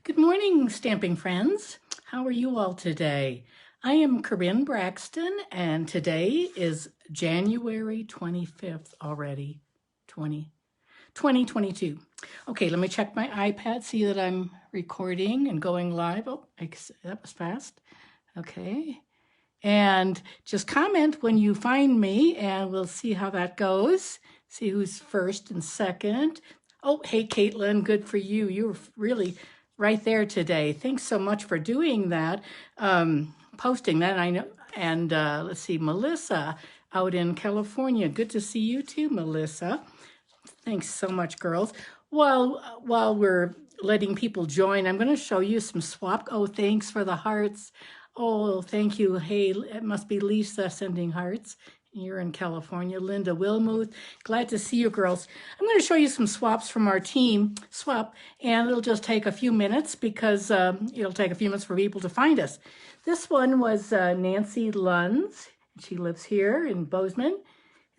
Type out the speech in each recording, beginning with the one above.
Good morning, stamping friends. How are you all today? I am Corinne Braxton, and today is January 25th already, 2022. Okay, let me check my iPad, see that I'm recording and going live. Oh, that was fast. Okay. And just comment when you find me, and we'll see how that goes. See who's first and second. Oh, hey, Caitlin, good for you. You were really right there today. Thanks so much for doing that, posting that. I know. And let's see, Melissa out in California. Good to see you too, Melissa. Thanks so much, girls. While we're letting people join, I'm going to show you some swap. Oh, thanks for the hearts. Oh, thank you. Hey, it must be Lisa sending hearts. You're in California. Linda Wilmuth. Glad to see you, girls. I'm going to show you some swaps from our team swap, and it'll just take a few minutes because it'll take a few minutes for people to find us. This one was Nancy Lunds. She lives here in Bozeman.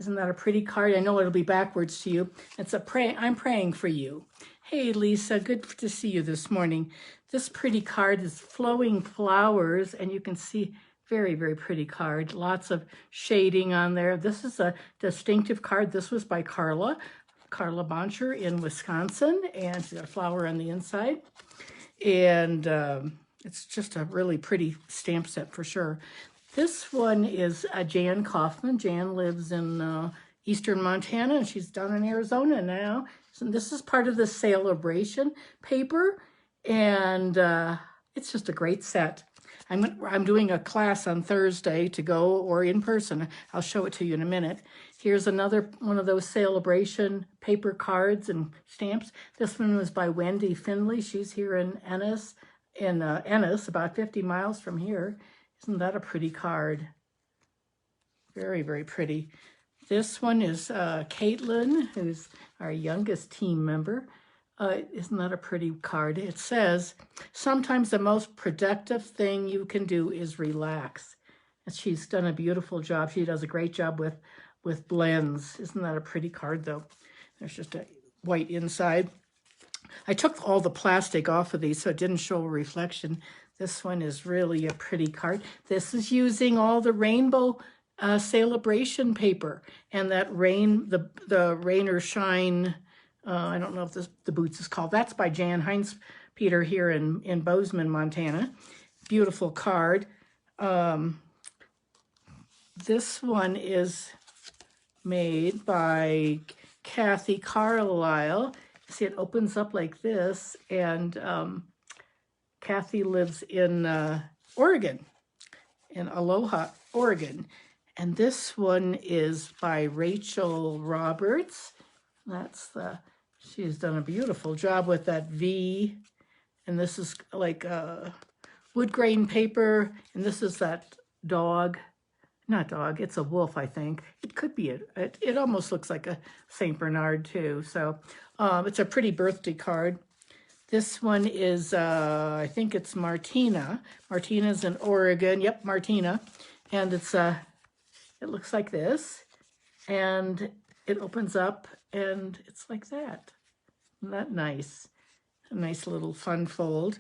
Isn't that a pretty card? I know it'll be backwards to you. It's I'm praying for you. Hey, Lisa, good to see you this morning. This pretty card is Flowing Flowers, and you can see very, very pretty card. Lots of shading on there. This is a distinctive card. This was by Carla Boncher in Wisconsin, and she's got a flower on the inside. And it's just a really pretty stamp set for sure. This one is Jan Kaufman. Jan lives in eastern Montana, and she's down in Arizona now. So this is part of the Celebration paper, and it's just a great set. I'm doing a class on Thursday to go, or in person. I'll show it to you in a minute. Here's another one of those Celebration paper cards and stamps. This one was by Wendy Finley. She's here in Ennis, about 50 miles from here. Isn't that a pretty card? Very, very pretty. This one is Caitlin, who's our youngest team member. Isn't that a pretty card? It says, sometimes the most productive thing you can do is relax. And she's done a beautiful job. She does a great job with blends. Isn't that a pretty card, though? There's just a white inside. I took all the plastic off of these so it didn't show a reflection. This one is really a pretty card. This is using all the rainbow Celebration paper and that the Rain or Shine. I don't know if the boots is called. That's by Jan Heinz Peter here in Bozeman, Montana. Beautiful card. This one is made by Kathy Carlisle. See, it opens up like this, and Kathy lives in Oregon, in Aloha, Oregon. And this one is by Rachel Roberts. She's done a beautiful job with that V. And this is like wood grain paper. And this is that dog. Not dog, it's a wolf, I think. It could be it almost looks like a St. Bernard too. So it's a pretty birthday card. This one is, I think it's Martina. Martina's in Oregon. Yep, Martina. And it looks like this. And it opens up and it's like that. Isn't that nice? A nice little fun fold.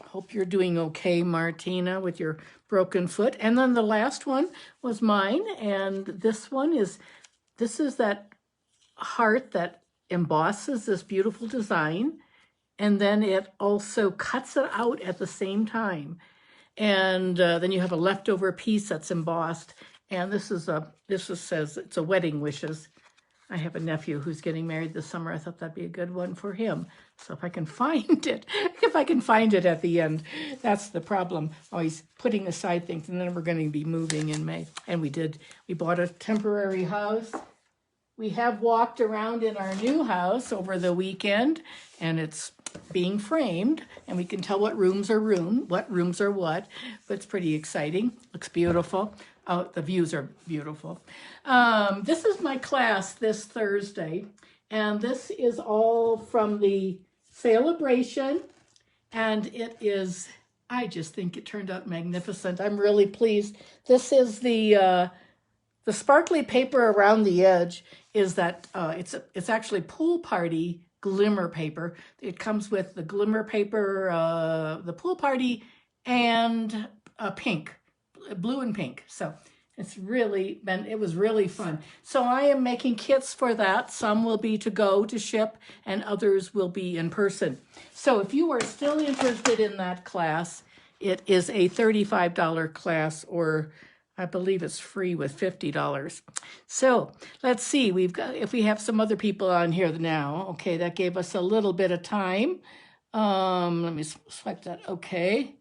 Hope you're doing okay, Martina, with your broken foot. And then the last one was mine. And this is that heart that embosses this beautiful design. And then it also cuts it out at the same time. And then you have a leftover piece that's embossed. And this says it's a wedding wishes. I have a nephew who's getting married this summer. I thought that'd be a good one for him. So if I can find it at the end, that's the problem. Always putting aside things, and then we're going to be moving in May. And we bought a temporary house. We have walked around in our new house over the weekend, and it's being framed, and we can tell what rooms are what, but it's pretty exciting. Looks beautiful. Oh, the views are beautiful. This is my class this Thursday, and this is all from the Celebration, and I just think it turned out magnificent. I'm really pleased. This is the sparkly paper around the edge is that it's actually Pool Party glimmer paper. It comes with the glimmer paper, the pool party, and pink, blue and pink. So it was really fun. So I am making kits for that. Some will be to go to ship and others will be in person. So if you are still interested in that class, it is a $35 class, or I believe it's free with $50. So let's see, if we have some other people on here now. Okay, that gave us a little bit of time. Let me swipe that. Okay.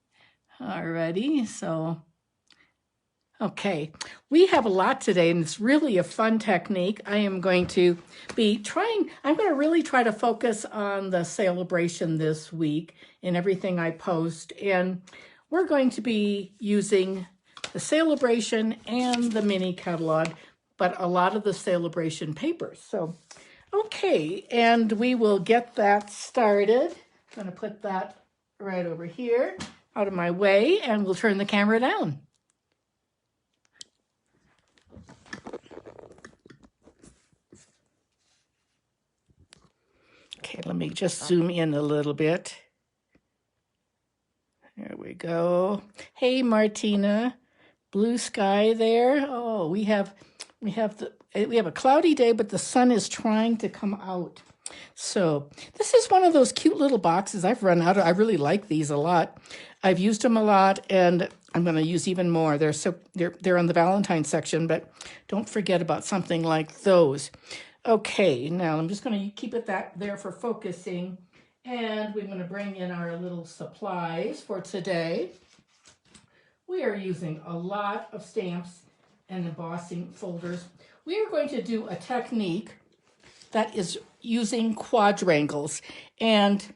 Alrighty, so okay, we have a lot today, and it's really a fun technique. I'm going to really try to focus on the celebration this week in everything I post. And we're going to be using the celebration and the mini catalog, but a lot of the celebration papers. So, okay, and we will get that started. I'm going to put that right over here out of my way, and we'll turn the camera down. Okay, let me just zoom in a little bit. There we go. Hey, Martina. Blue sky there. Oh, we have a cloudy day, but the sun is trying to come out. So this is one of those cute little boxes. I've run out of. I really like these a lot. I've used them a lot, and I'm going to use even more. They're on the Valentine's section, but don't forget about something like those. Okay, now I'm just going to keep it there for focusing, and we're going to bring in our little supplies for today. We are using a lot of stamps and embossing folders. We are going to do a technique that is using quadrangles, and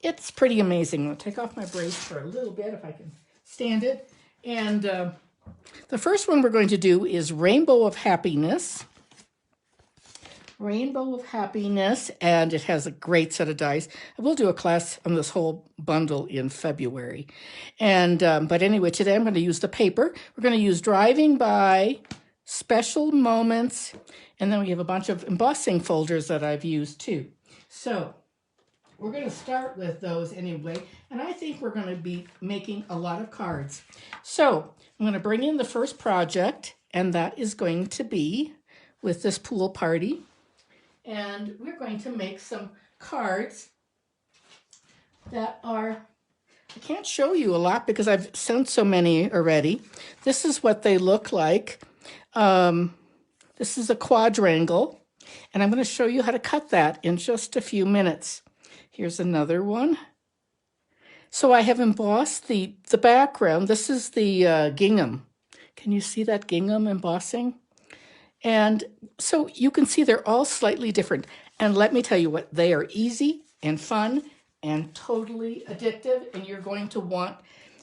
it's pretty amazing. I'm going to take off my brace for a little bit if I can stand it. And the first one we're going to do is Rainbow of Happiness. Rainbow of Happiness, and it has a great set of dies. I will do a class on this whole bundle in February. And but anyway, today I'm going to use the paper. We're going to use Driving By, Special Moments, and then we have a bunch of embossing folders that I've used too. So we're going to start with those anyway, and I think we're going to be making a lot of cards. So I'm going to bring in the first project, and that is going to be with this pool party. And we're going to make some cards that are, I can't show you a lot because I've sent so many already. This is what they look like. This is a quadrangle, and I'm going to show you how to cut that in just a few minutes. Here's another one. So I have embossed the background. This is the gingham. Can you see that gingham embossing? And so you can see they're all slightly different. And let me tell you what, they are easy and fun and totally addictive. And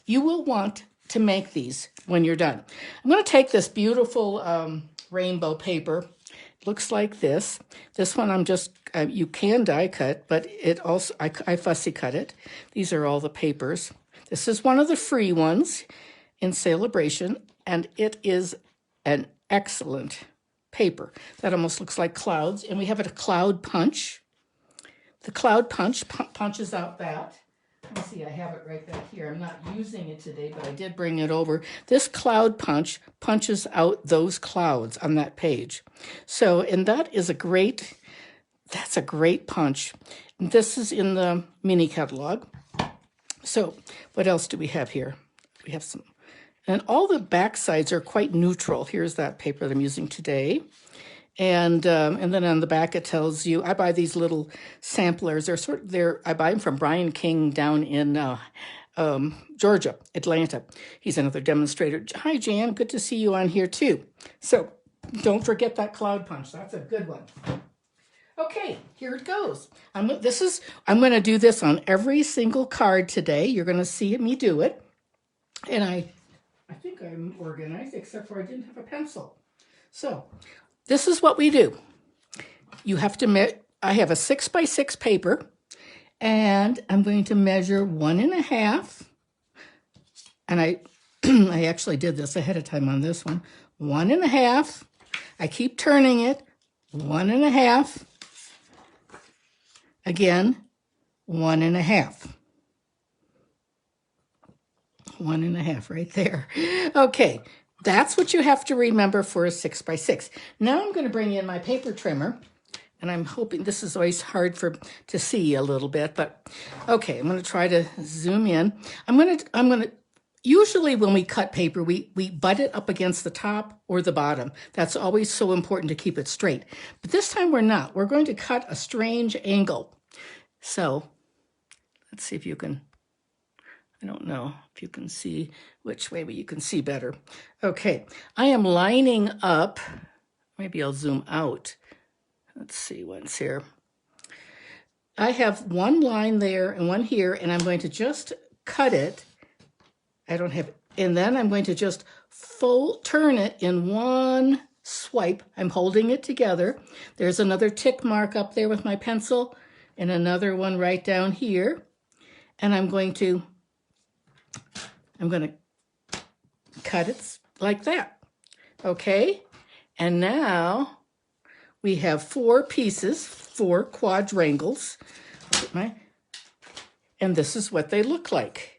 you will want to make these when you're done. I'm going to take this beautiful rainbow paper. It looks like this. This one you can die cut, but I fussy cut it. These are all the papers. This is one of the free ones in Celebration, and it is an excellent paper that almost looks like clouds, and we have a cloud punch. The cloud punch punches out that. Let me see, I have it right back here. I'm not using it today, but I did bring it over. This cloud punch punches out those clouds on that page. So, and that's a great punch. This is in the mini catalog. So what else do we have here? We have some. And all the back sides are quite neutral. Here's that paper that I'm using today. And then on the back it tells you, I buy these little samplers. I buy them from Brian King down in Georgia, Atlanta. He's another demonstrator. Hi, Jan, good to see you on here too. So don't forget that cloud punch. That's a good one. Okay, here it goes. I'm going to do this on every single card today. You're going to see me do it. And I think I'm organized, except for I didn't have a pencil. So this is what we do. You have to I have a 6x6 paper, and I'm going to measure 1.5. And I actually did this ahead of time on this one. 1.5. I keep turning it. 1.5. again, 1.5. 1.5 right there. Okay, that's what you have to remember for a 6x6. Now I'm going to bring in my paper trimmer, and I'm hoping this is always hard to see a little bit, but okay, I'm going to try to zoom in. I'm going to usually when we cut paper, we butt it up against the top or the bottom. That's always so important to keep it straight. But this time we're not. We're going to cut a strange angle. So let's see if you can, I don't know if you can see which way, but you can see better. Okay, I am lining up, maybe I'll zoom out. Let's see what's here. I have one line there and one here, and I'm going to just cut it. And then I'm going to just turn it in one swipe. I'm holding it together. There's another tick mark up there with my pencil and another one right down here. And I'm going to cut it like that. Okay? And now we have 4 pieces, 4 quadrangles. And this is what they look like.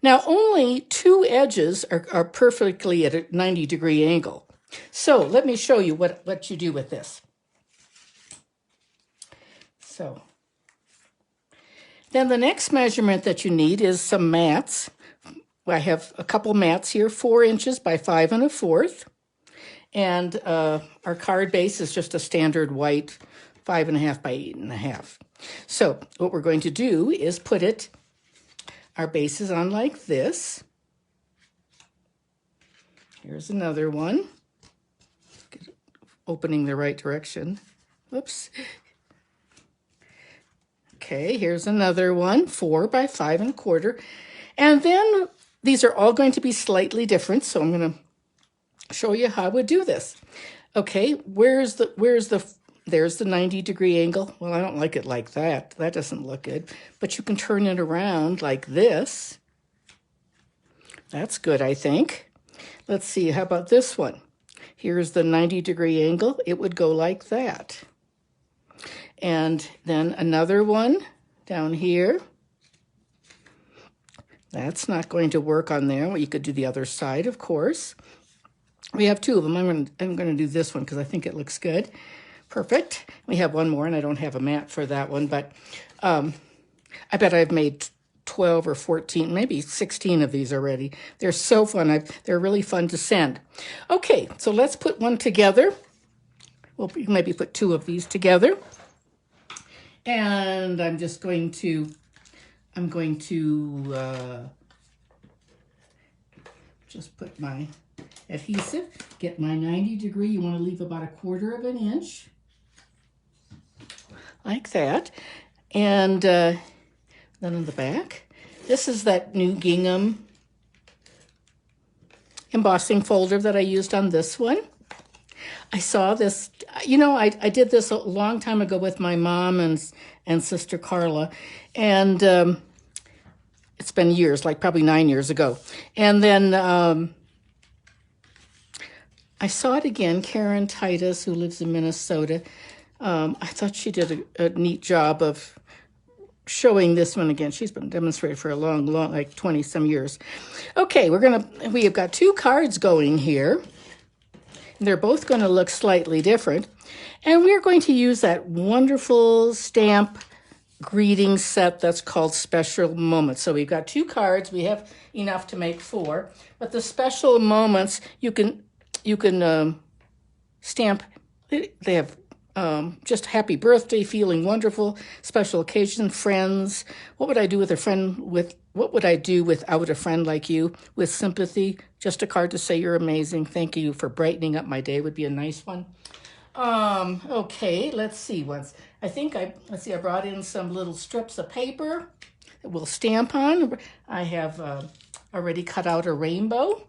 Now, only 2 edges are perfectly at a 90-degree angle. So let me show you what you do with this. So then the next measurement that you need is some mats. I have a couple mats here, 4 inches by 5 1/4. And our card base is just a standard white 5.5 by 8.5. So what we're going to do is put our base is on like this. Here's another one. Get it opening the right direction. Whoops. Okay, here's another one, 4 by 5 1/4. And then these are all going to be slightly different, so I'm going to show you how I would do this. Okay, there's the 90-degree angle. Well, I don't like it like that. That doesn't look good. But you can turn it around like this. That's good, I think. Let's see, how about this one? Here's the 90-degree angle. It would go like that. And then another one down here. That's not going to work on there. Well, you could do the other side, of course. We have 2 of them. I'm going to do this one because I think it looks good. Perfect. We have one more, and I don't have a mat for that one, but I bet I've made 12 or 14, maybe 16 of these already. They're so fun. They're really fun to send. Okay, so let's put one together. Well, maybe put 2 of these together. And I'm going to just put my adhesive, get my 90-degree. You want to leave about 1/4 inch. Like that. And then on the back, this is that new gingham embossing folder that I used on this one. I saw this, I did this a long time ago with my mom and sister Carla, and it's been years, like probably 9 years ago. And then I saw it again, Karen Titus, who lives in Minnesota. I thought she did a neat job of showing this one again. She's been demonstrating for a long, like 20-some years. Okay, we have got 2 cards going here. They're both going to look slightly different. And we're going to use that wonderful stamp greeting set that's called Special Moments. So we've got 2 cards. We have enough to make 4. But the Special Moments, you can stamp. They have just happy birthday, feeling wonderful, special occasion, friends. What would I do what would I do without a friend like you? With sympathy, just a card to say you're amazing. Thank you for brightening up my day would be a nice one. Okay, let's see. I brought in some little strips of paper that we'll stamp on. I have already cut out a rainbow.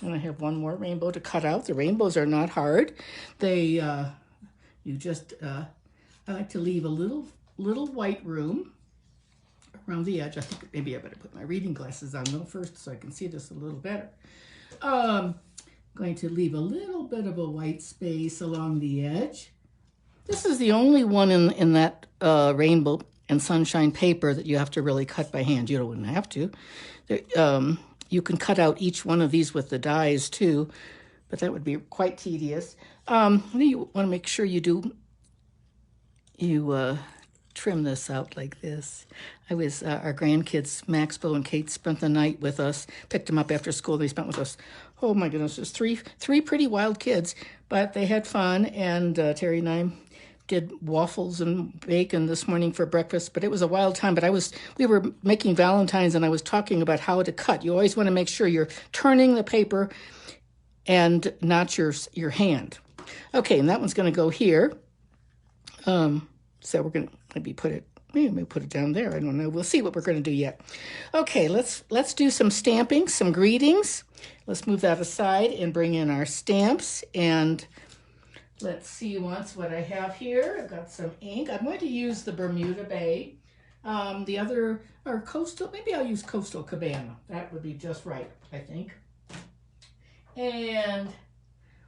And I have one more rainbow to cut out. The rainbows are not hard. They, I like to leave a little white room around the edge. I think maybe I better put my reading glasses on though first so I can see this a little better. Going to leave a little bit of a white space along the edge. This is the only one in that rainbow and sunshine paper that you have to really cut by hand. You don't have to. You can cut out each one of these with the dies too, but that would be quite tedious. You want to make sure you trim this out like this. Our grandkids, Maxbo and Kate, spent the night with us, picked them up after school. They spent with us. Oh my goodness, there's three pretty wild kids, but they had fun, and Terry and I did waffles and bacon this morning for breakfast, but it was a wild time. But we were making Valentines, and I was talking about how to cut. You always want to make sure you're turning the paper and not your hand. Okay, and that one's going to go here. So we're going to maybe put it down there. I don't know. We'll see what we're going to do yet. Okay, let's do some stamping, some greetings. Let's move that aside and bring in our stamps. And let's see what I have here. I've got some ink. I'm going to use the Bermuda Bay. The other are Coastal. Maybe I'll use Coastal Cabana. That would be just right, I think. And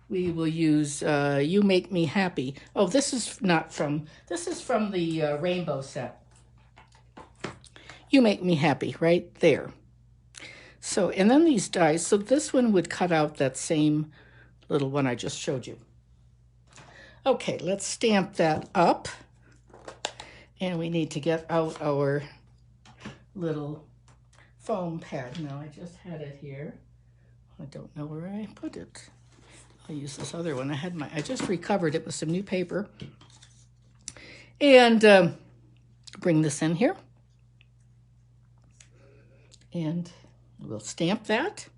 we will use You Make Me Happy. Oh, this is from the rainbow set. You Make Me Happy, right there. So, and then these dies. So this one would cut out that same little one I just showed you. Okay, let's stamp that up. And we need to get out our little foam pad. Now, I just had it here. I don't know where I put it. I'll use this other one. I just recovered it with some new paper. And bring this in here. And we'll stamp that.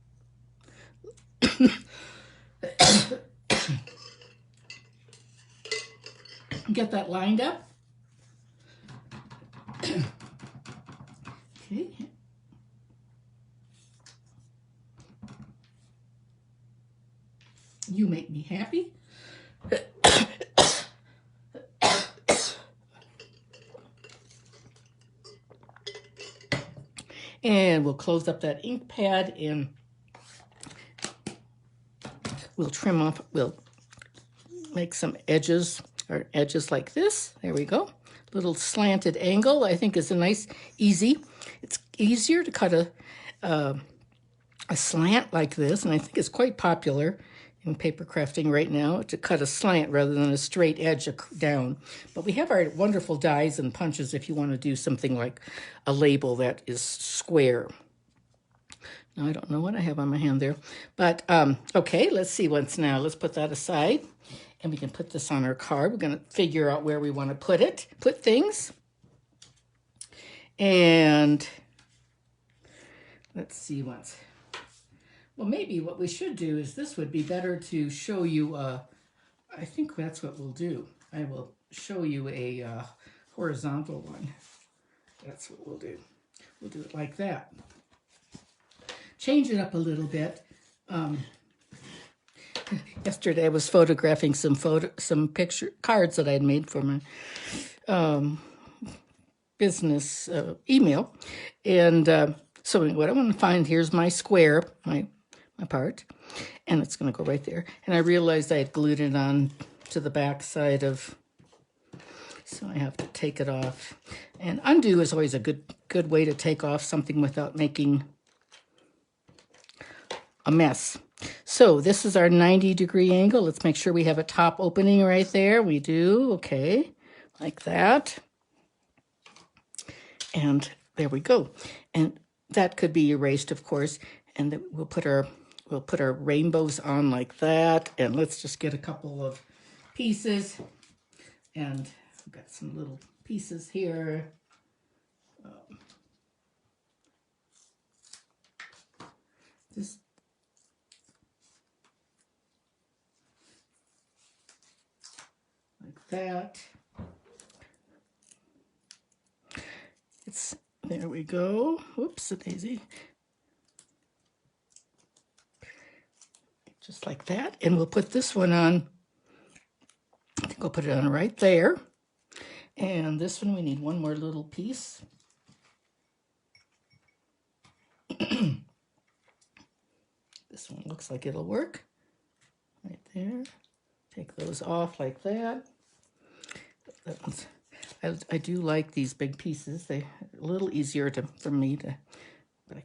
Get that lined up. Okay. You Make Me Happy. And we'll close up that ink pad and we'll trim off, we'll make some edges like this. There we go. Little slanted angle, I think, is a nice, easy. It's easier to cut a slant like this, and I think it's quite popular in paper crafting right now to cut a slant rather than a straight edge down. But we have our wonderful dies and punches if you want to do something like a label that is square. Now, I don't know what I have on my hand there. But, okay, let's see what's now. Let's put that aside. And we can put this on our card. We're going to figure out where we want to put things. And let's see what's... Well, maybe what we should do is this would be better to show you, I think that's what we'll do. I will show you a horizontal one. That's what we'll do. We'll do it like that. Change it up a little bit. Yesterday I was photographing some picture cards that I had made for my business email. And so what I want to find, here's my square, my part, and it's going to go right there. And I realized I had glued it on to the back side of, so I have to take it off. And undo is always a good way to take off something without making a mess. So this is our 90-degree angle. Let's make sure we have a top opening right there. We do, okay, like that. And there we go. And that could be erased, of course. And we'll put our rainbows on like that. And let's just get a couple of pieces. And I've got some little pieces here. Just like that. There we go. Whoops, a daisy. Just like that. And we'll put this one on. I think I'll put it on right there. And this one, we need one more little piece. This one looks like it'll work. Right there. Take those off like that. that one's, I do like these big pieces. They're a little easier for me to, but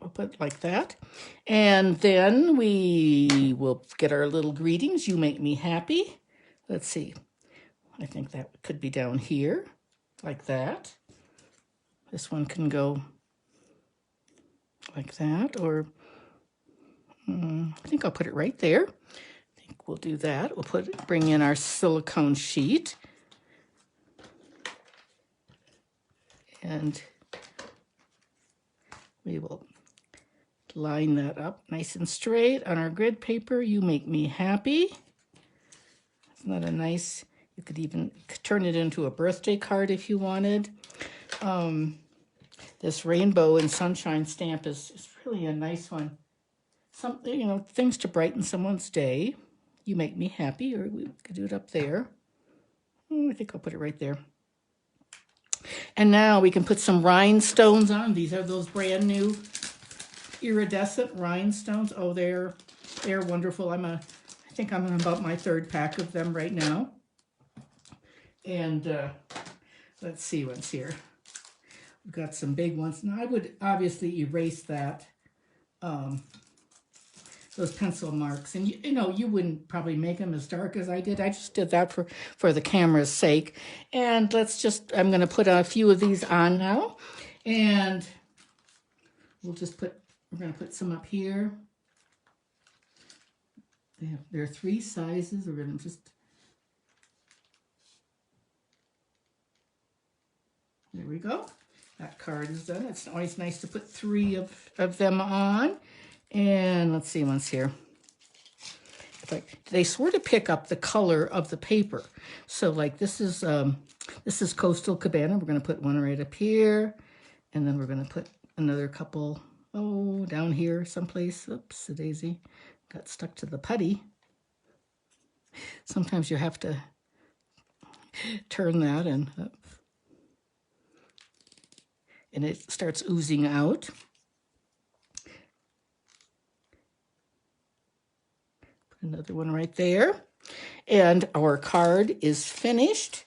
I'll put it like that. And then we will get our little greetings. You make me happy. Let's see. I think that could be down here, like that. This one can go like that, or I think I'll put it right there. I think we'll do that. We'll bring in our silicone sheet. And we will line that up nice and straight on our grid paper. You make me happy. Isn't that a nice, you could even turn it into a birthday card if you wanted. This rainbow and sunshine stamp is really a nice one. Something, you know, things to brighten someone's day. You make me happy, or we could do it up there. I think I'll put it right there. And now we can put some rhinestones on. These are those brand new iridescent rhinestones. Oh, they're wonderful. I think I'm on about my third pack of them right now. And let's see what's here. We've got some big ones. Now I would obviously erase that, those pencil marks. And you know, you wouldn't probably make them as dark as I did. I just did that for the camera's sake. And I'm going to put a few of these on now. And we're going to put some up here. There are 3 sizes. We're going to there we go. That card is done. It's always nice to put 3 of them on. And let's see one's here. They sort of pick up the color of the paper. So like this is Coastal Cabana. We're going to put one right up here. And then we're going to put another couple, down here someplace. Oops, a daisy. Got stuck to the putty. Sometimes you have to turn that and it starts oozing out. Put another one right there. And our card is finished.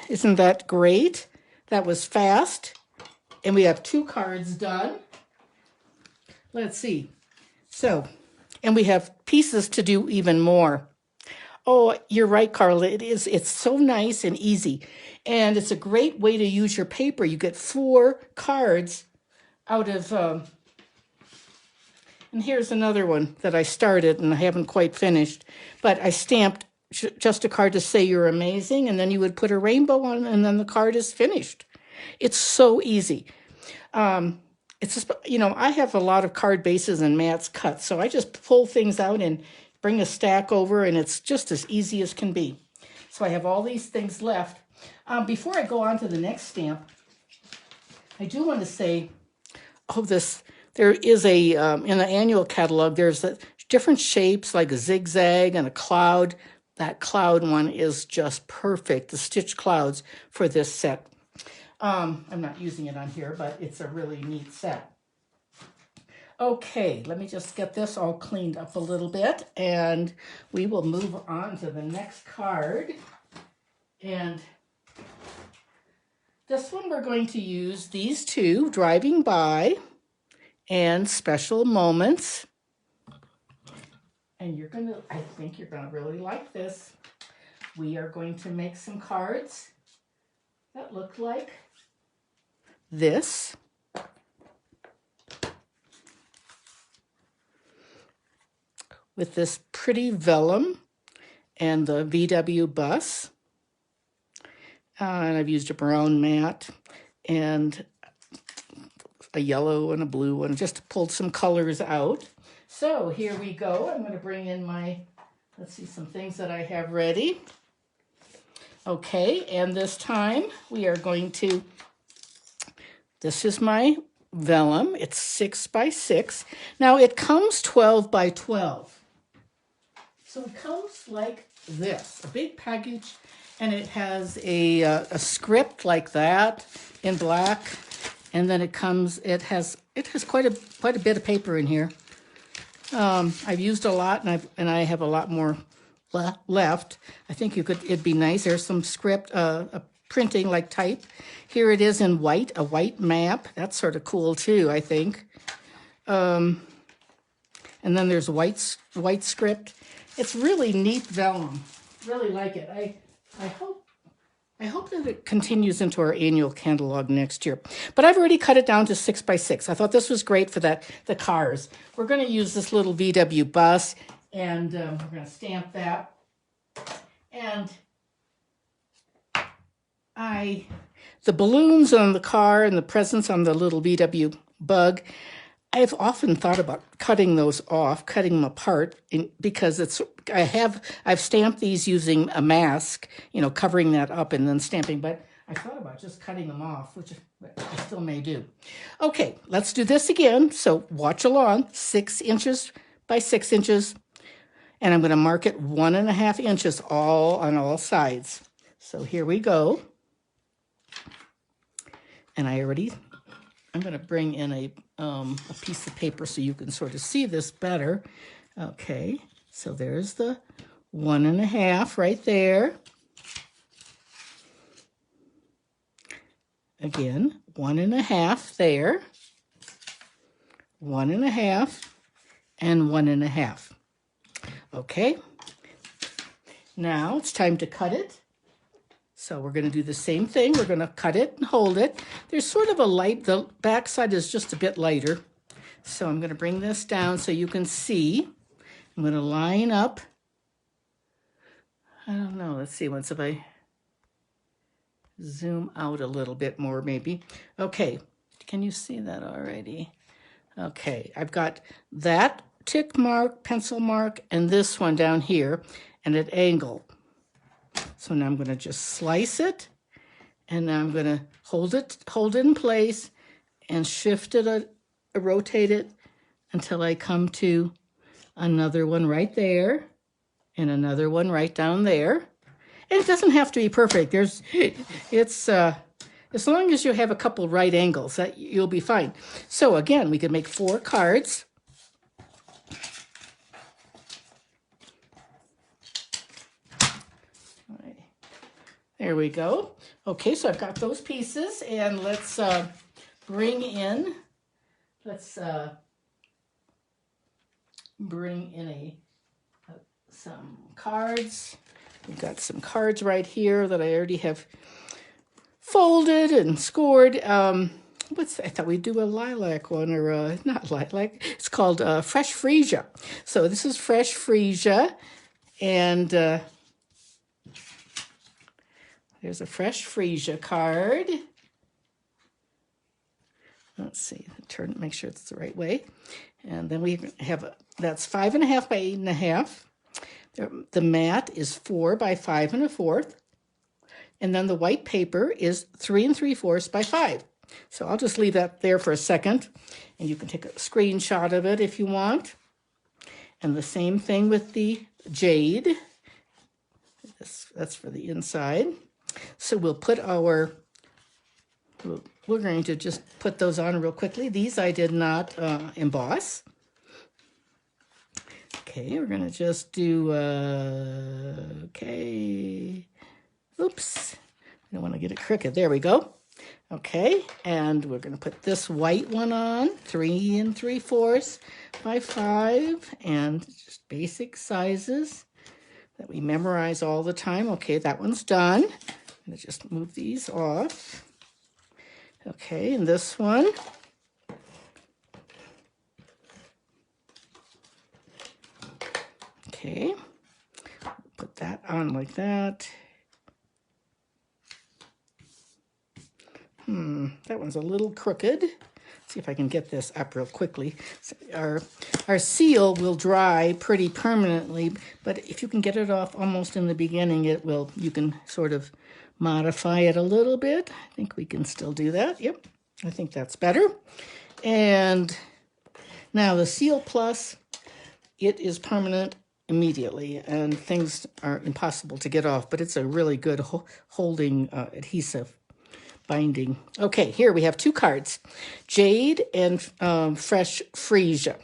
Isn't that great? That was fast. And we have 2 cards done. Let's see. So, and we have pieces to do even more. Oh, you're right, Carla. It's so nice and easy. And it's a great way to use your paper. You get 4 cards out of, and here's another one that I started and I haven't quite finished. But I stamped just a card to say you're amazing, and then you would put a rainbow on, and then the card is finished. It's so easy. It's just, you know, I have a lot of card bases and mats cut, so I just pull things out and bring a stack over, and it's just as easy as can be. So I have all these things left. Before I go on to the next stamp, I do want to say, there is in the annual catalog, there's different shapes like a zigzag and a cloud. That cloud one is just perfect, the stitch clouds for this set. I'm not using it on here, but it's a really neat set. Okay, let me just get this all cleaned up a little bit, and we will move on to the next card. And this one we're going to use these 2, Driving By and Special Moments. And I think you're gonna really like this. We are going to make some cards that look like this. With this pretty vellum and the VW bus. And I've used a brown mat and a yellow and a blue one, just pulled some colors out. So here we go. I'm going to bring in let's see, some things that I have ready. Okay, and this time we are going to, this is my vellum. It's 6 by 6. Now it comes 12 by 12. So it comes like this, a big package, and it has a script like that in black, and then it has quite a bit of paper in here. I've used a lot, and I have a lot more left. I think it'd be nice. There's some script, printing like type. Here it is in white, a white map. That's sort of cool too, I think. And then there's white script. It's really neat vellum. Really like it. I hope that it continues into our annual catalog next year. But I've already cut it down to 6 by 6. I thought this was great for the cars. We're going to use this little VW bus, and we're going to stamp that. And the balloons on the car and the presents on the little VW bug, I've often thought about cutting those off, cutting them apart, because I've stamped these using a mask, covering that up and then stamping, but I thought about just cutting them off, which I still may do. Okay, let's do this again. So watch along, 6 inches by 6 inches, and I'm going to mark it 1.5 inches on all sides. So here we go. And I'm going to bring in a piece of paper so you can sort of see this better. Okay, so there's the 1.5 right there. Again, 1.5 there, 1.5, and 1.5. Okay, now it's time to cut it. So we're going to do the same thing. We're going to cut it and hold it. There's sort of the back side is just a bit lighter. So I'm going to bring this down so you can see. I'm going to line up. I don't know. Let's see. If I zoom out a little bit more, maybe. Okay. Can you see that already? Okay. I've got that tick mark, pencil mark, and this one down here, and at angle. So now I'm going to just slice it, and now I'm going to hold it in place and shift it, rotate it until I come to another one right there and another one right down there. And it doesn't have to be perfect. It's as long as you have a couple right angles, you'll be fine. So again, we can make 4 cards. There we go. Okay, so I've got those pieces, and let's bring in some cards. We've got some cards right here that I already have folded and scored. I thought we'd do a lilac one, or not lilac. It's called Fresh Freesia. So this is Fresh Freesia, and there's a Fresh Freesia card. Let's see, make sure it's the right way. And then we have, that's 5.5 by 8.5. The mat is 4 by 5 1/4. And then the white paper is 3 3/4 by 5. So I'll just leave that there for a second, and you can take a screenshot of it if you want. And the same thing with the jade. That's for the inside. So we'll put we're going to just put those on real quickly. These I did not emboss. Okay, we're going to just do, okay. Oops, I don't want to get it crooked. There we go. Okay, and we're going to put this white one on, 3 3/4 by 5, and just basic sizes that we memorize all the time. Okay, that one's done. I'm going to just move these off. Okay, and this one. Okay, put that on like that. That one's a little crooked. Let's see if I can get this up real quickly. So our seal will dry pretty permanently, but if you can get it off almost in the beginning, you can sort of modify it a little bit. I think we can still do that. Yep, I think that's better. And now the Seal Plus, it is permanent immediately, and things are impossible to get off, but it's a really good holding adhesive binding. Okay, here we have 2 cards, Jade and Fresh Freesia.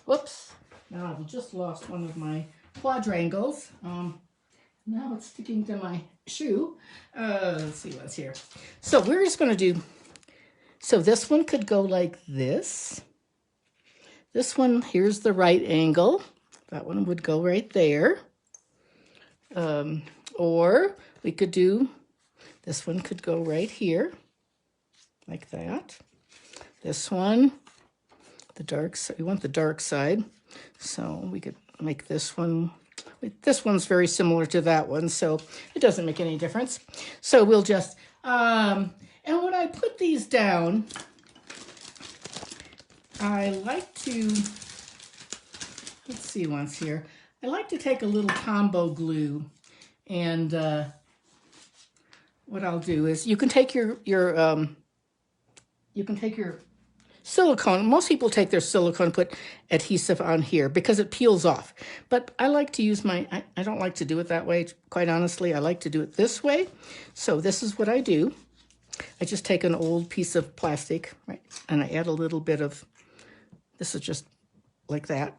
Whoops, now I've just lost one of my quadrangles. Now it's sticking to my shoe. Let's see what's here. So we're just going to do, so this one could go like this. This one, here's the right angle. That one would go right there. Or we could do, this one could go right here, like that. This one, the dark side, we want the dark side. So we could make this one, this one's very similar to that one, so it doesn't make any difference. So we'll just, and when I put these down, I like to, let's see once here. I like to take a little Tombow glue, and what I'll do is you can take your silicone. Most people take their silicone and put adhesive on here because it peels off. But I like to use my, I don't like to do it that way, quite honestly. I like to do it this way. So this is what I do. I just take an old piece of plastic, right, and I add a little bit of, this is just like that.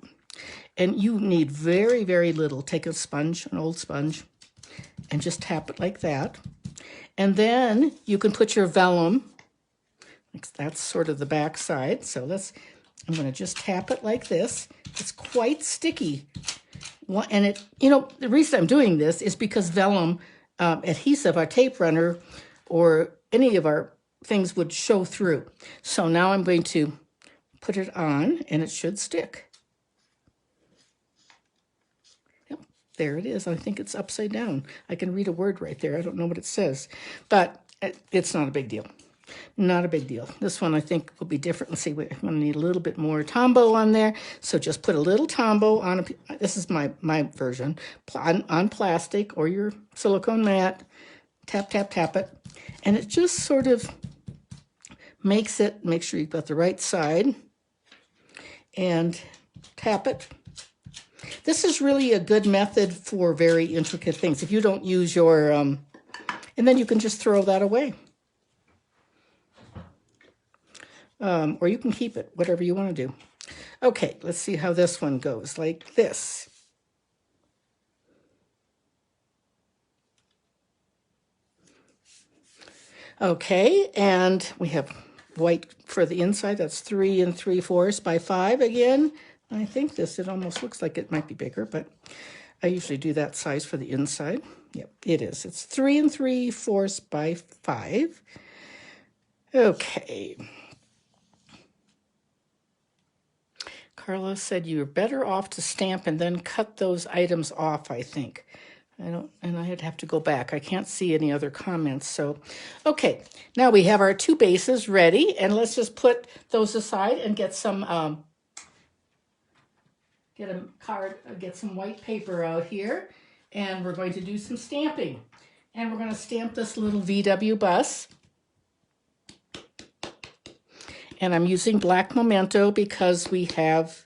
And you need very, very little. Take a sponge, an old sponge, and just tap it like that. And then you can put your vellum, that's sort of the back side. So I'm going to just tap it like this. It's quite sticky. And it, you know, the reason I'm doing this is because vellum adhesive, our tape runner, or any of our things would show through. So now I'm going to put it on, and it should stick. Yep, there it is. I think it's upside down. I can read a word right there. I don't know what it says, but it's not a big deal. Not a big deal. This one I think will be different. Let's see, we're going to need a little bit more Tombow on there. So just put a little Tombow on, this is my version, on plastic or your silicone mat. Tap, tap, tap it. And it just sort of makes it, make sure you've got the right side. And tap it. This is really a good method for very intricate things. If you don't use your, and then you can just throw that away. Or you can keep it, whatever you want to do. Okay, let's see how this one goes, like this. Okay, and we have white for the inside. That's 3 3/4 by 5 again. I think it almost looks like it might be bigger, but I usually do that size for the inside. Yep, it is. It's 3 3/4 by 5. Okay. Carlos said you're better off to stamp and then cut those items off, I think. And I'd have to go back. I can't see any other comments. So, okay, now we have our 2 bases ready, and let's just put those aside and get some get some white paper out here, and we're going to do some stamping. And we're going to stamp this little VW bus. And I'm using black Memento because we have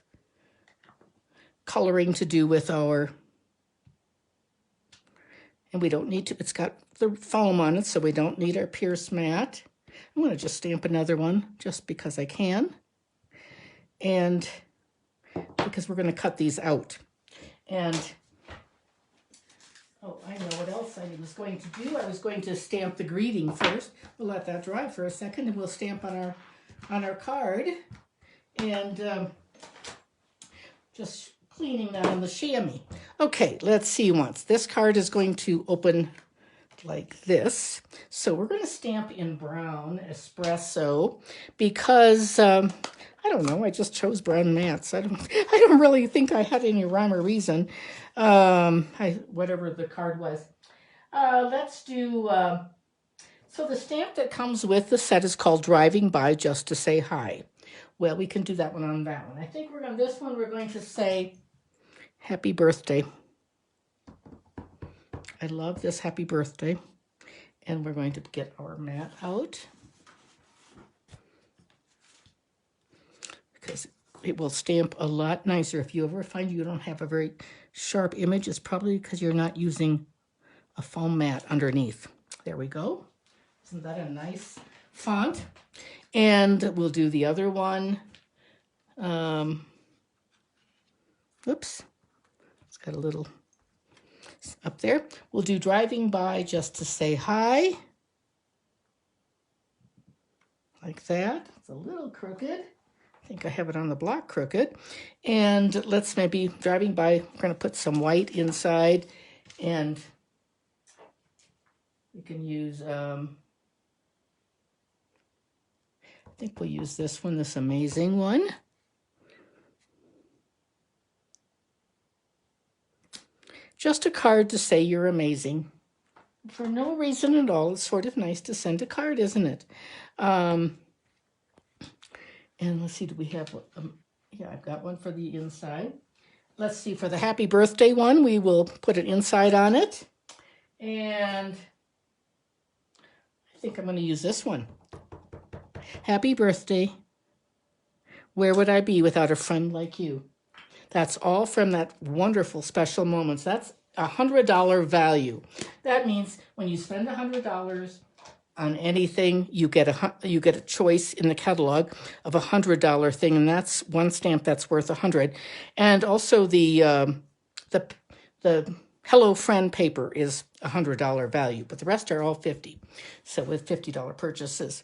coloring to do with our, and we don't need to, it's got the foam on it, so we don't need our pierce mat. I'm going to just stamp another one just because I can. And because we're going to cut these out. And, oh, I know what else I was going to do. I was going to stamp the greeting first. We'll let that dry for a second, and we'll stamp on our card, and just cleaning that on the chamois. Okay, let's see once. This card is going to open like this. So we're going to stamp in brown espresso because I don't know, I just chose brown mats. I don't really think I had any rhyme or reason. Whatever the card was. Let's do so the stamp that comes with the set is called Driving By Just to Say Hi. Well, we can do that one on that one. I think this one we're going to say Happy Birthday. I love this Happy Birthday. And we're going to get our mat out, because it will stamp a lot nicer. If you ever find you don't have a very sharp image, it's probably because you're not using a foam mat underneath. There we go. Isn't that a nice font? And we'll do the other one. Oops. Let's got a little up there. We'll do driving by just to say hi. Like that. It's a little crooked. I think I have it on the block crooked. And let's maybe driving by, we're going to put some white inside. And we can use, I think we'll use this one, this amazing one. Just a card to say you're amazing. For no reason at all. It's sort of nice to send a card, isn't it? And let's see, do we have, yeah, I've got one for the inside. Let's see, for the happy birthday one, we will put an inside on it. And I think I'm going to use this one. Happy birthday. Where would I be without a friend like you? That's all from that wonderful special moments. That's $100 value. That means when you spend $100 on anything, you get a choice in the catalog of a $100 thing, and that's one stamp that's worth $100. And also the Hello Friend paper is $100 value, but the rest are all $50. So with $50 purchases.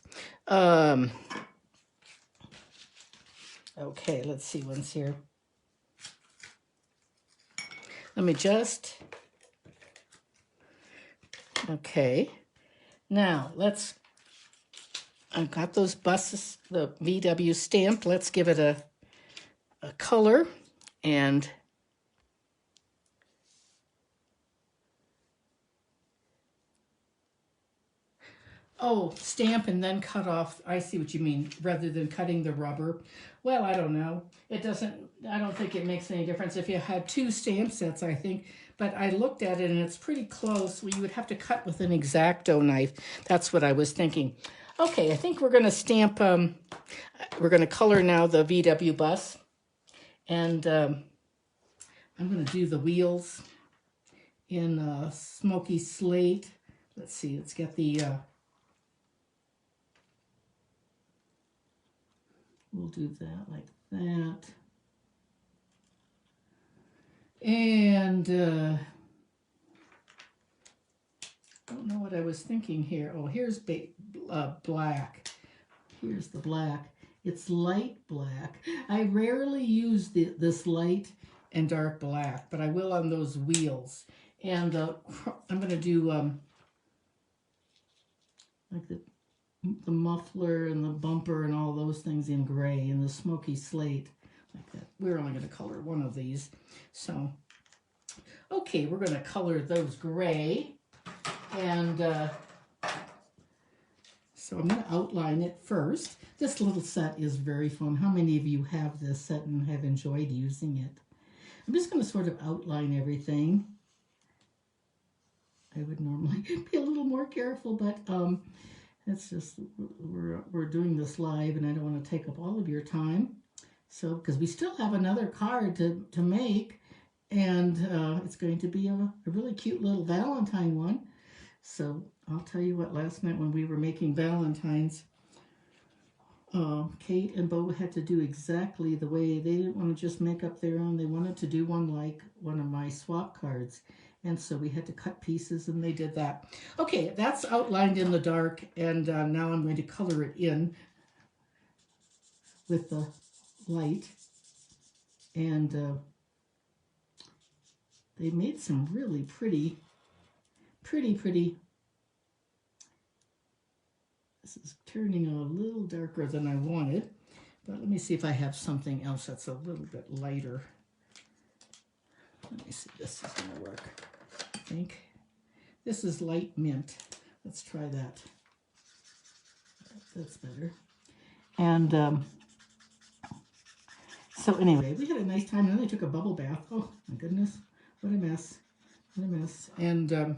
Okay, let's see what's here. Let me just, okay. Now, I've got those buses, the VW stamped. Let's give it a color and stamp and then cut off. I see what you mean, rather than cutting the rubber. Well, I don't know. I don't think it makes any difference if you had two stamp sets, I think. But I looked at it and it's pretty close. Well, you would have to cut with an X-Acto knife. That's what I was thinking. Okay, I think we're going to stamp, we're going to color now the VW bus. And I'm going to do the wheels in smoky slate. Let's see, let's get the, we'll do that like that. And I don't know what I was thinking here. Oh, here's black. Here's the black. It's light black. I rarely use this light and dark black, but I will on those wheels. And I'm going to do like the muffler and the bumper and all those things in gray and the smoky slate like that. We're only going to color one of these. So, okay, we're going to color those gray. And so I'm going to outline it first. This little set is very fun. How many of you have this set and have enjoyed using it? I'm just going to sort of outline everything. I would normally be a little more careful, but it's just, we're doing this live and I don't want to take up all of your time. So, because we still have another card to make, and it's going to be a really cute little Valentine one. So I'll tell you what, last night when we were making Valentines, Kate and Bo had to do exactly the way, they didn't want to just make up their own. They wanted to do one like one of my swap cards. And so we had to cut pieces, and they did that. Okay, that's outlined in the dark, and now I'm going to color it in with the light. And they made some really pretty. This is turning a little darker than I wanted, but let me see if I have something else that's a little bit lighter. Let me see, this is going to work. I think this is light mint. Let's try that. That's better. And so anyway, we had a nice time, and then I took a bubble bath. Oh my goodness, what a mess. What a mess. And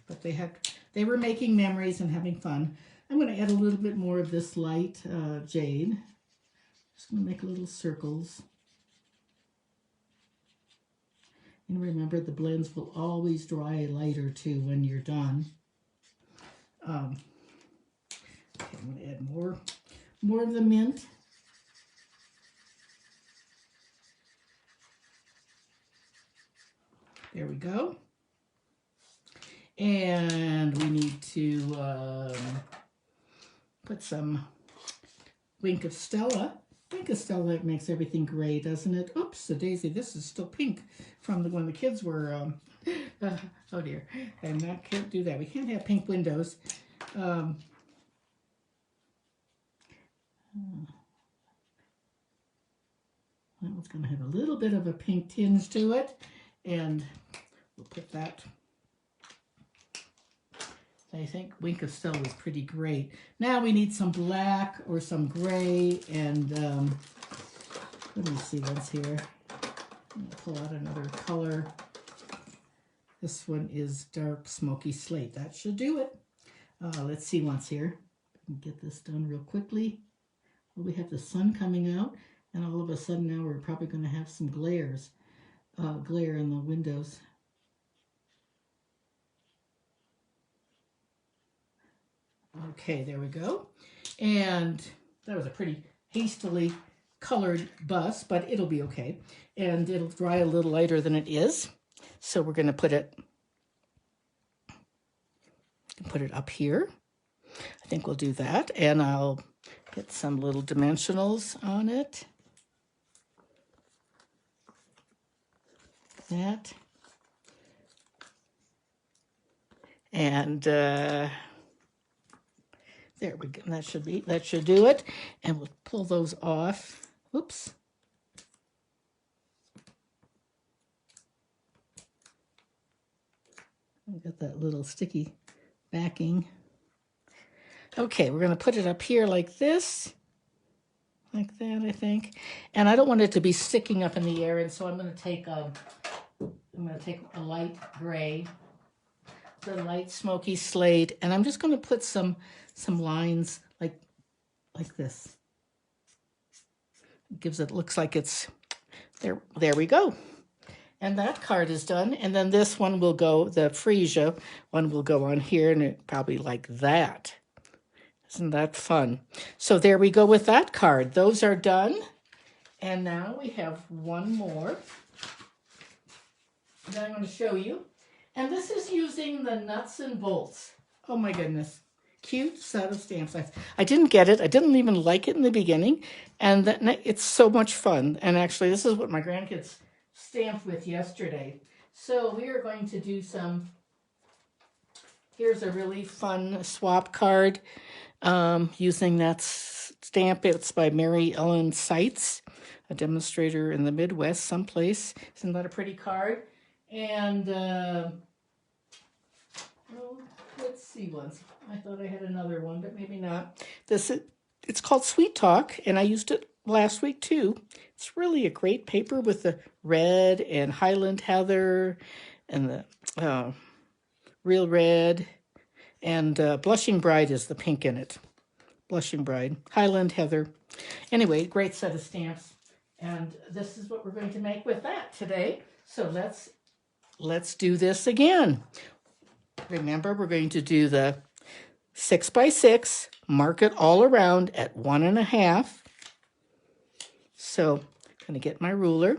but they were making memories and having fun. I'm going to add a little bit more of this light jade. Just going to make little circles. And remember, the blends will always dry lighter too when you're done. Okay, I'm going to add more of the mint. There we go. And we need to put some Wink of Stella. Wink of Stella makes everything gray, doesn't it? Oops, a daisy. This is still pink from when the kids were, oh dear. Can't do that. We can't have pink windows. That one's going to have a little bit of a pink tinge to it. And we'll put that. I think Wink of Stella was pretty great. Now we need some black or some gray, and let me see what's here. I'm going to pull out another color. This one is dark smoky slate. That should do it. Let's see what's here. Get this done real quickly. Well, we have the sun coming out, and all of a sudden now we're probably going to have some glare in the windows. Okay, there we go. And that was a pretty hastily colored bus, but it'll be okay. And it'll dry a little lighter than it is. So we're going to put it up here. I think we'll do that. And I'll get some little dimensionals on it. That. And there we go. That should do it. And we'll pull those off. Oops. I've got that little sticky backing. Okay, we're going to put it up here like this. Like that, I think. And I don't want it to be sticking up in the air, and so I'm going to take a light gray, the light smoky slate, and I'm just going to put some lines like this. Looks like it's there. There we go. And that card is done. And then this one will go, the freesia one will go on here, and it probably like that. Isn't that fun? So there we go with that card. Those are done. And now we have one more that I'm going to show you. And this is using the nuts and bolts. Oh my goodness. Cute set of stamps. I didn't get it. I didn't even like it in the beginning. And it's so much fun. And actually, this is what my grandkids stamped with yesterday. So we are going to do some. Here's a really fun swap card using that stamp. It's by Mary Ellen Seitz, a demonstrator in the Midwest someplace. Isn't that a pretty card? And let's see once. I thought I had another one, but maybe not. It's called Sweet Talk, and I used it last week too. It's really a great paper with the red and Highland Heather and the real red, and Blushing Bride is the pink in it. Blushing Bride, Highland Heather. Anyway, great set of stamps, and this is what we're going to make with that today. So let's do this again. Remember, we're going to do the 6 by 6, mark it all around at 1.5. So I'm going to get my ruler,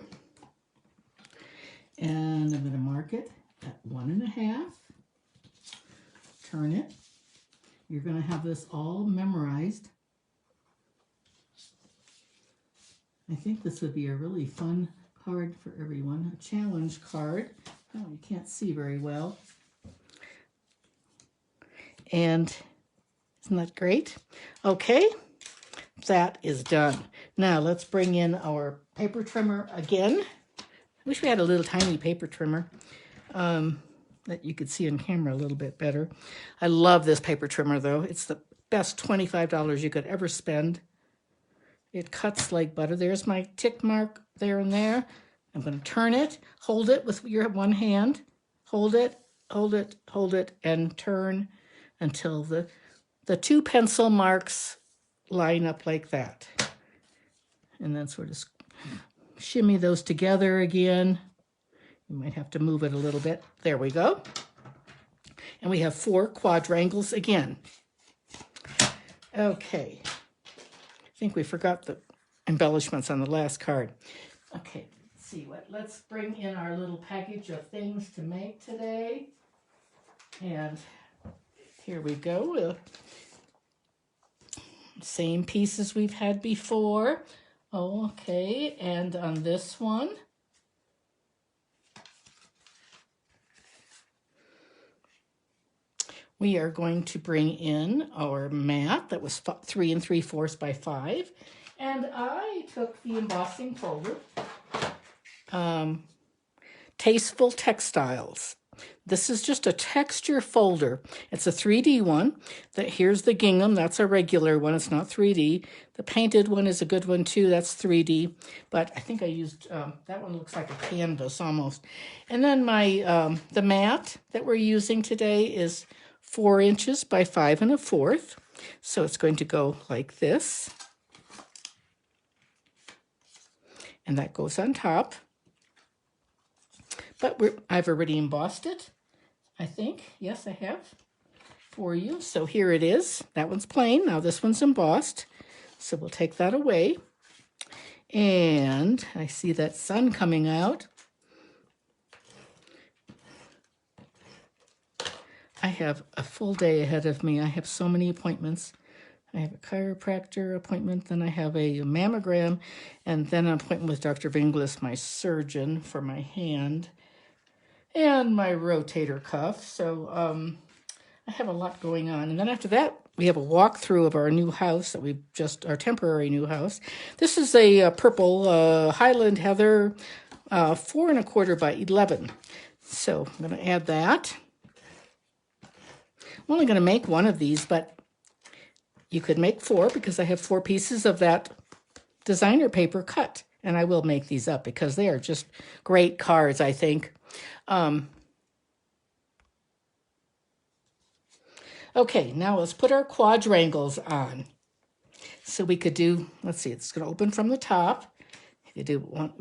and I'm going to mark it at 1.5. Turn it. You're going to have this all memorized. I think this would be a really fun card for everyone, a challenge card. Oh, you can't see very well. And isn't that great? Okay, that is done. Now let's bring in our paper trimmer again. I wish we had a little tiny paper trimmer that you could see on camera a little bit better. I love this paper trimmer though. It's the best $25 you could ever spend. It cuts like butter. There's my tick mark there and there. I'm going to turn it, hold it with your one hand, hold it, hold it, hold it, and turn until the two pencil marks line up like that. And then sort of shimmy those together again. You might have to move it a little bit. There we go. And we have 4 quadrangles again. Okay. I think we forgot the embellishments on the last card. Okay, let's let's bring in our little package of things to make today. And here we go. Same pieces we've had before. Okay, and on this one, we are going to bring in our mat that was 3 3/4 by 5. And I took the embossing folder, Tasteful Textiles. This is just a texture folder. It's a 3D one. Here's the gingham. That's a regular one. It's not 3D. The painted one is a good one too. That's 3D. But I think I used, that one looks like a canvas almost. And then the mat that we're using today is 4 inches by 5 1/4. So it's going to go like this. And that goes on top. But I've already embossed it, I think. Yes, I have for you. So here it is. That one's plain. Now this one's embossed. So we'll take that away. And I see that sun coming out. I have a full day ahead of me. I have so many appointments. I have a chiropractor appointment, then I have a mammogram, and then an appointment with Dr. Vinglis, my surgeon, for my hand and my rotator cuff. So I have a lot going on. And then after that, we have a walkthrough of our new house our temporary new house. This is a purple Highland Heather 4 1/4 by 11. So I'm going to add that. I'm only going to make one of these, but you could make 4 because I have 4 pieces of that designer paper cut. And I will make these up because they are just great cards, I think. Okay, now let's put our quadrangles on. So we could do, let's see, it's going to open from the top. We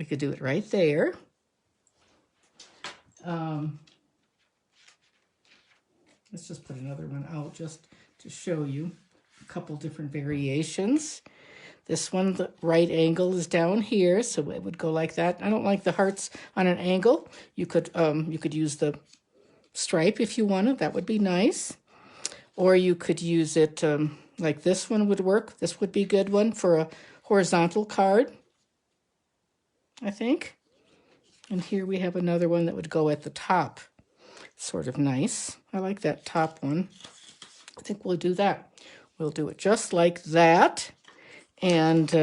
could do it right there. Let's just put another one out just to show you a couple different variations. This one, the right angle is down here, so it would go like that. I don't like the hearts on an angle. You could use the stripe if you wanted. That would be nice. Or you could use it like this one would work. This would be a good one for a horizontal card, I think. And here we have another one that would go at the top. Sort of nice. I like that top one. I think we'll do that. We'll do it just like that. And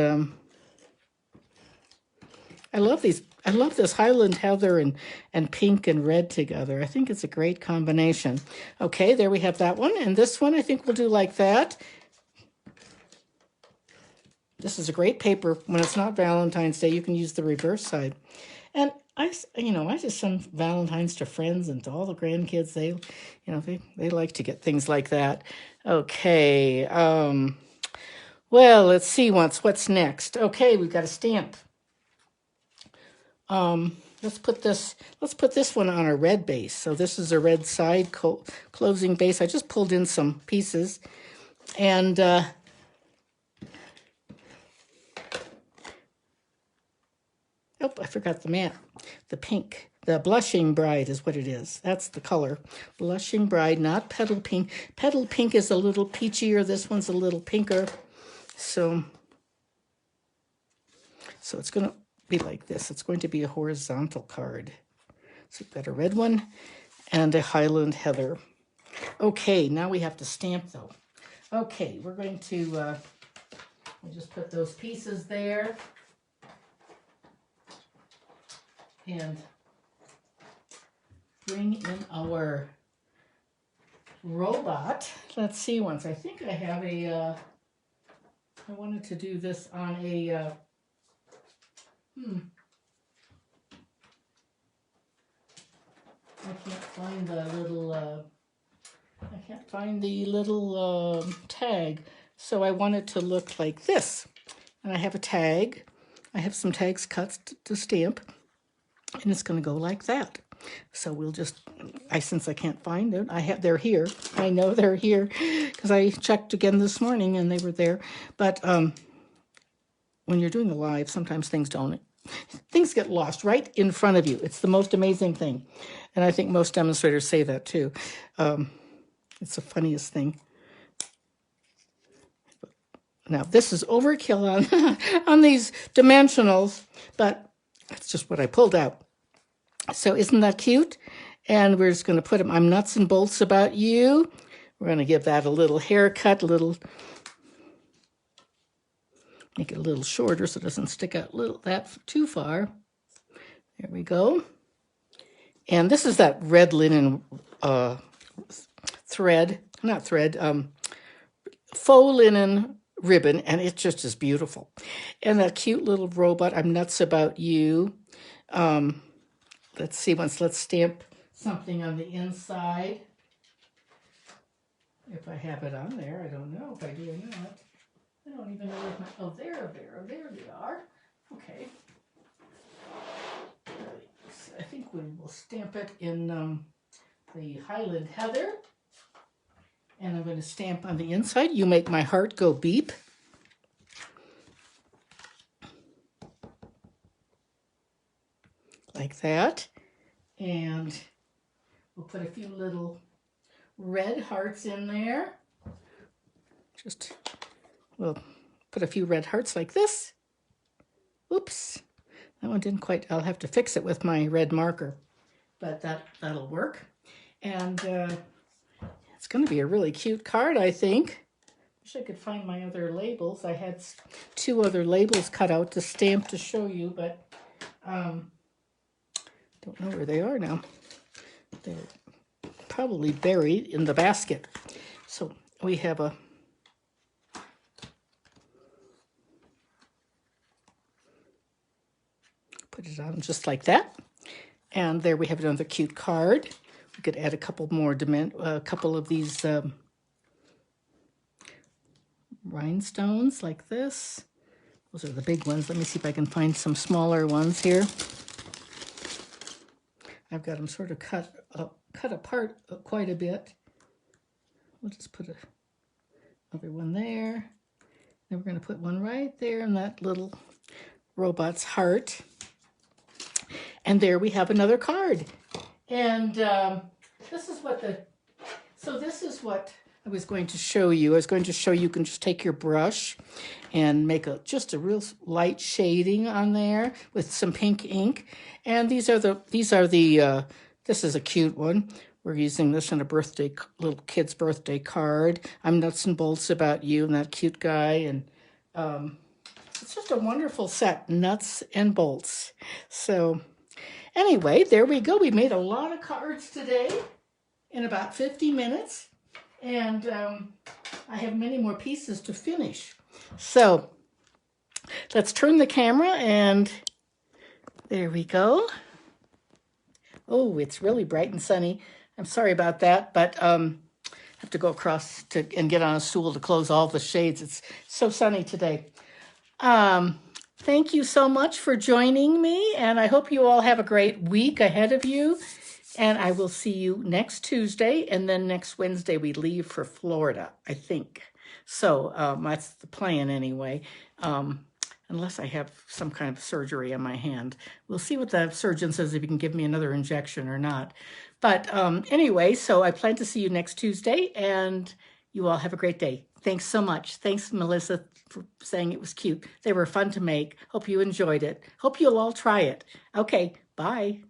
I love these. I love this Highland Heather and pink and red together. I think it's a great combination. Okay, there we have that one. And this one I think we'll do like that. This is a great paper. When it's not Valentine's Day, you can use the reverse side. And I just send Valentines to friends and to all the grandkids. They like to get things like that. Okay. Well, let's see what's next. Okay, we've got a stamp. Let's put this one on a red base. So this is a red side closing base. I just pulled in some pieces, and oh, I forgot the mat. The pink. The Blushing Bride is what it is. That's the color. Blushing Bride, not Petal Pink. Petal Pink is a little peachier. This one's a little pinker. So it's going to be like this. It's going to be a horizontal card. So we've got a red one and a Highland Heather. Okay, now we have to stamp though. Okay, we're going to we'll just put those pieces there. And bring in our robot. Let's see once. I think I have I wanted to do this on a, I can't find the little tag. So I want it to look like this. And I have a tag. I have some tags cut to stamp. And it's going to go like that. So we'll just, since I can't find it, they're here. I know they're here because I checked again this morning and they were there. But when you're doing a live, sometimes things don't things get lost right in front of you. It's the most amazing thing. And I think most demonstrators say that too. It's the funniest thing. Now, this is overkill on, on these dimensionals, but that's just what I pulled out. So isn't that cute? And we're just going to put them, I'm nuts and bolts about you. We're going to give that a little haircut, make it a little shorter so it doesn't stick out that too far. There we go. And this is that red linen faux linen ribbon, and it just is beautiful. And that cute little robot, I'm nuts about you. Let's see, let's stamp something on the inside. If I have it on there, I don't know if I do or not. I don't even know where my, oh, there they are. Okay. I think we will stamp it in the Highland Heather. And I'm going to stamp on the inside, you make my heart go beep. Like that. And we'll put a few little red hearts in there. We'll put a few red hearts like this. Oops, that one didn't quite, I'll have to fix it with my red marker, but that'll work. And it's going to be a really cute card, I think. Wish I could find my other labels. I had 2 other labels cut out to stamp to show you, but don't know where they are now. They're probably buried in the basket. So we have put it on just like that. And there we have another cute card. We could add a couple more, a couple of these rhinestones like this. Those are the big ones. Let me see if I can find some smaller ones here. I've got them sort of cut apart quite a bit. We'll just put another one there. Then we're going to put one right there in that little robot's heart. And there we have another card. And this is what I was going to show you. I was going to show you can just take your brush and make just a real light shading on there with some pink ink. And this is a cute one. We're using this in a little kid's birthday card. I'm nuts and bolts about you and that cute guy. And it's just a wonderful set, nuts and bolts. So anyway, there we go. We made a lot of cards today in about 50 minutes. And I have many more pieces to finish. So let's turn the camera and there we go. Oh, it's really bright and sunny. I'm sorry about that, but I have to go across and get on a stool to close all the shades. It's so sunny today. Thank you so much for joining me, and I hope you all have a great week ahead of you. And I will see you next Tuesday, and then next Wednesday we leave for Florida, I think. So that's the plan anyway, unless I have some kind of surgery on my hand. We'll see what the surgeon says, if he can give me another injection or not. But anyway, so I plan to see you next Tuesday, and you all have a great day. Thanks so much. Thanks, Melissa, for saying it was cute. They were fun to make. Hope you enjoyed it. Hope you'll all try it. Okay, bye.